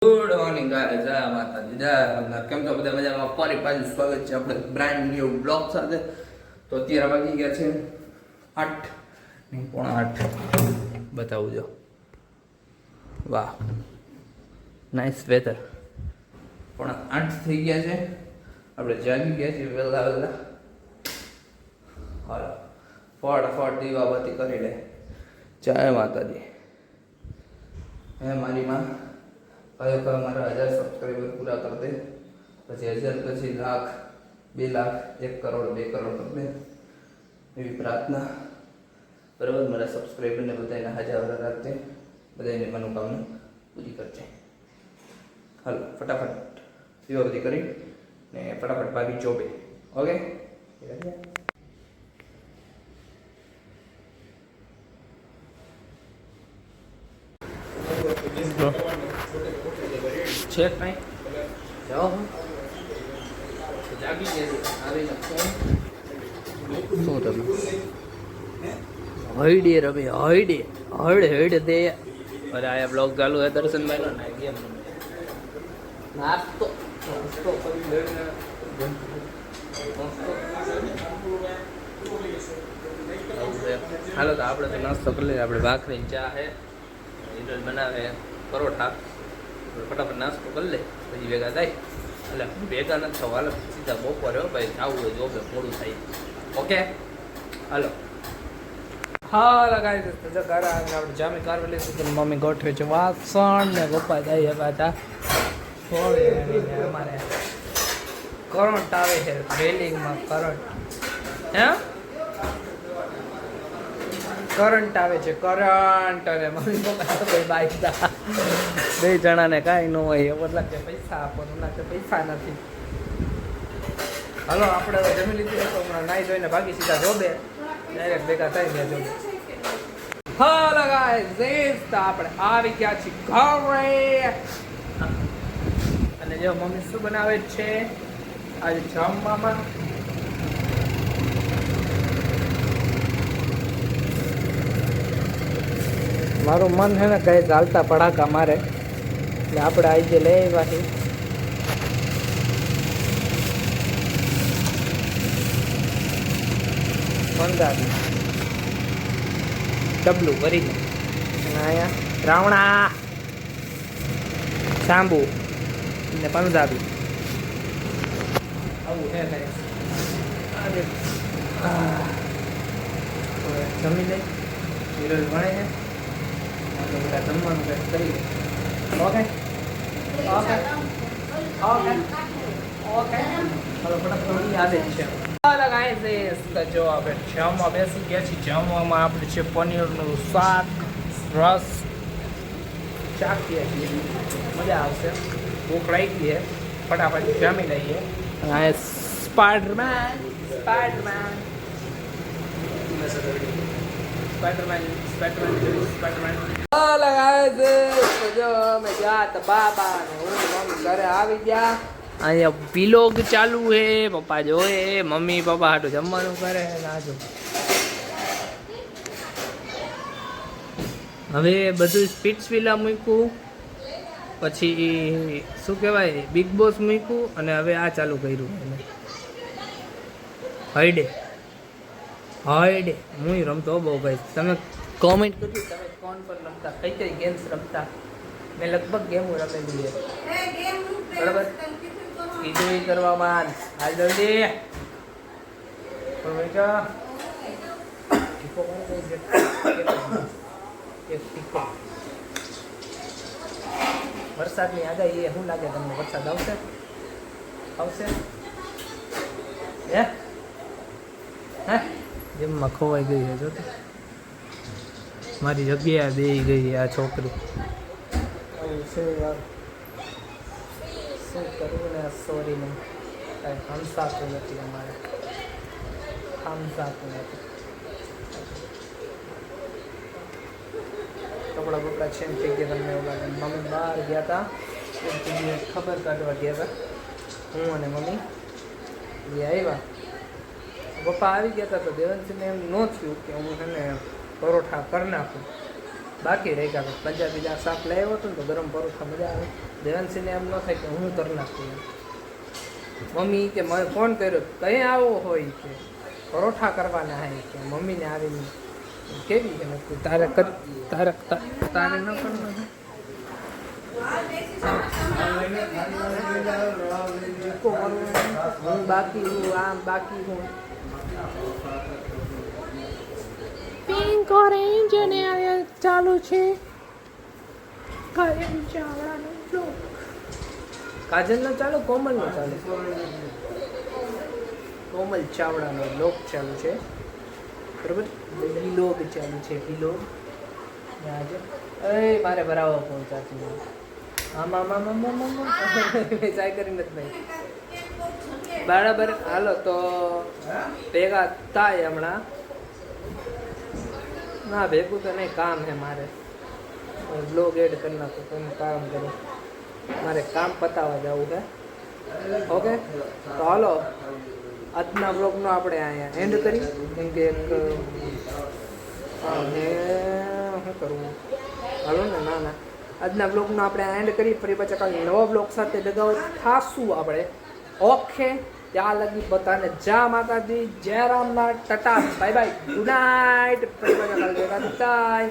Good morning guys, જય માતાજી, જય અમરનાથ. કેમ છો બધા? મજામાં? ફરી પાછું સ્વાગત છે આપણે બ્રાન્ડ ન્યૂ બ્લોગ સાથે. તો અત્યારે વાગી ગયા છે 8 નહીં, 7:45. બતાવું જો, વાહ નાઇસ વેધર. 7:45 થઈ ગયા છે. આપણે જાગી ગયા છીએ વહેલા વહેલા. હાલો ફટાફટ દીવાબત્તી કરી લે. જય માતાજી. હે મારી માં, કયો કયો મારા 1000 સબસ્ક્રાઈબર પૂરા કરી દે, પછી 1000 પછી લાખ, 2 લાખ, 1 કરોડ, 2 કરોડ કરી દે, એવી પ્રાર્થના. બરાબર, મારા સબસ્ક્રાઈબરને બધાને હાજર રાખજે, બધાને મનોકામના પૂરી કરજે. હાલો ફટાફટ દીવાબત્તી કરી ને ફટાફટ ભાગી ચોબે. ઓકે, છે કઈ જાઓ જાગી ગયા આવીને ફોન શું તમે હઈડે રમે હઈડે હઈડ દે. અરે આયા બ્લોગ ચાલુ હે દર્શનભાઈ નો ના ગેમ નાસ્તો નાસ્તો કરી લેને. હાલો તો આપણે તો નાસ્તો કરી લઈએ. આપણે ભાખરી ચા હે, ઈડલ બનાવે, પરોઠા. ફટાફટ નાસ્તો કરી લે પછી ભેગા થાય. એટલે ભેગા નથી થવા, હાલ સીધા બપોરે હો ભાઈ, આવું હોય જોબે મોડું થાય. ઓકે હાલો. હા લગાવી દે તો ઘરે આવીને આપણે જામી કારવી લઈશું. તો મમ્મી ગોઠવે છે વાસણ ને પપ્પા જાય પાછા થોડે. અમારે કરંટ આવે છે રેલિંગમાં, કરંટ હે કરંટ આવે છે, કરંટ. અને મમ્મી પપ્પા તો કોઈ બાઈક બે જણાને કાંઈ ન હોય એવું લાગે પૈસા આપો, ના પૈસા નથી. હાલો આપણે હવે જમી લીધું તો હમણાં નાહી ધોઈને ભાગી સીધા જોબે, ડાયરેક્ટ ભેગા થઈ ગયા જોબે. હાલો ગાઈસ, તો આપણે આવી ગયા છીએ ઘરે. અને જો મમ્મી શું બનાવે છે આજે જમવામાં, મારું મન છે ને કઈ ચાલતા પડાકા મારે, એટલે આપણે આજે લઈ આવ્યા પંજાબી ડબલું ભરીને. અને અહીંયા રાવણા, સાંબુ ને પંજાબી આવું છે ને. આજે જમી લઈ વિરોધ ભણે છે, બધા જમવાનું કંઈક કરી. ઓકે ઓકે ઓકે ઓકે ચાલો ફટાફટ યાદ જ છે. જો આપણે જમવા બેસી ગયા છીએ. જમવામાં આપણે છે પનીરનું શાક, રસ, ચાખીએ છીએ, મજા આવશે. ભૂખ લાગી છે, ફટાફટ જમી લઈએ. અને Spider-Man Spider-Man Spider-Man Spider-Man Spider-Man. જો અમે ગયા હતા બાબા ને હું મમ્મી ઘરે આવી ગયા. અહીંયા વિલોગ ચાલુ હે, પપ્પા જોએ, મમ્મી પપ્પા હાટું જમવાનું કરે. નાજો હવે બધું સ્પીડ્સ વિલા મૂક્યું, પછી શું કહેવાય બિગ બોસ મૂક્યું, અને હવે આ ચાલુ કર્યું એને હઈડે હઈડે. હું રમતો બહુ ભાઈ. તમે કોમેન્ટ કરજો તમે કોણ પર રમતા, કઈ કઈ ગેમ્સ રમતા. મેં લગભગ ગેમો રમેલી છે, બરાબર. કીધું એ કરવામાં હાલ જલ્દી. વરસાદની આગાહી એ શું લાગે તમને? વરસાદ આવશે આવશે હે હે જેમમાં ખોવાઈ ગઈ છે. જો મારી જગ્યાએ બેસી ગઈ આ છોકરી. આવું છે યાર, શું કરવું ને. સોરી નહીં, કાંઈ સમજાતું નથી અમારે, સમજાતું નથી. કપડાં બપડા ચેન્જ થઈ ગયા. તમને એવું લાગે મમ્મી બહાર ગયા હતા, ખબર કાઢવા ગયા હતા. હું અને મમ્મી એ આવ્યા. પપ્પા આવી ગયા હતા તો દેવનસિંહને એમ ન થયું કે હું એને પરોઠા કરી નાખું, બાકી રહી ગયા પંજાબી શાક લાવ્યો હતો ને તો ગરમ પરોઠા મજા આવે. દેવાંશીને એમ ન થાય કે હું કરી નાખું એમ. મમ્મી કે મને ફોન કર્યો કંઈ આવો હોય કે પરોઠા કરવાના હે કે મમ્મીને આવીને કેવી કે નથી તારે તારે તારે ન કરવાનું હું બાકી હું આમ બાકી હું પિંક ઓરેન્જ અને ચાલુ છે કાજલ ચાવડાનો બ્લોગ. કાજલનો ચાલુ કોમલનો ચાલુ કોમલ ચાવડાનો બ્લોગ ચાલુ છે બરાબર. વિલોગ ચાલુ છે વિલોગ. આજે મારે બરાબર પહોંચાતું આમાં ચાય કરી નથી ભાઈ બરાબર. હાલો તો ભેગા થાય હમણાં. ના ભેગું તો નહીં કામ છે મારે બ્લોગ એડ કરી નાખું તો કામ કરું મારે કામ પતાવવા જવું છે. ઓકે તો હાલો આજના બ્લોગનો આપણે અહીંયા એન્ડ કરી કેમ કે એક શું કરવું હાલો ને ના ના આજના બ્લોગનો આપણે એન્ડ કરી ફરી પાછા કાલે નવા બ્લોગ સાથે ભેગા થાશું આપણે. ઓકે ત્યાં લગી બધાને જય માતાજી જય Ramnath Tata bye bye good night ફરી પાછા કાલે ભેગા થાય.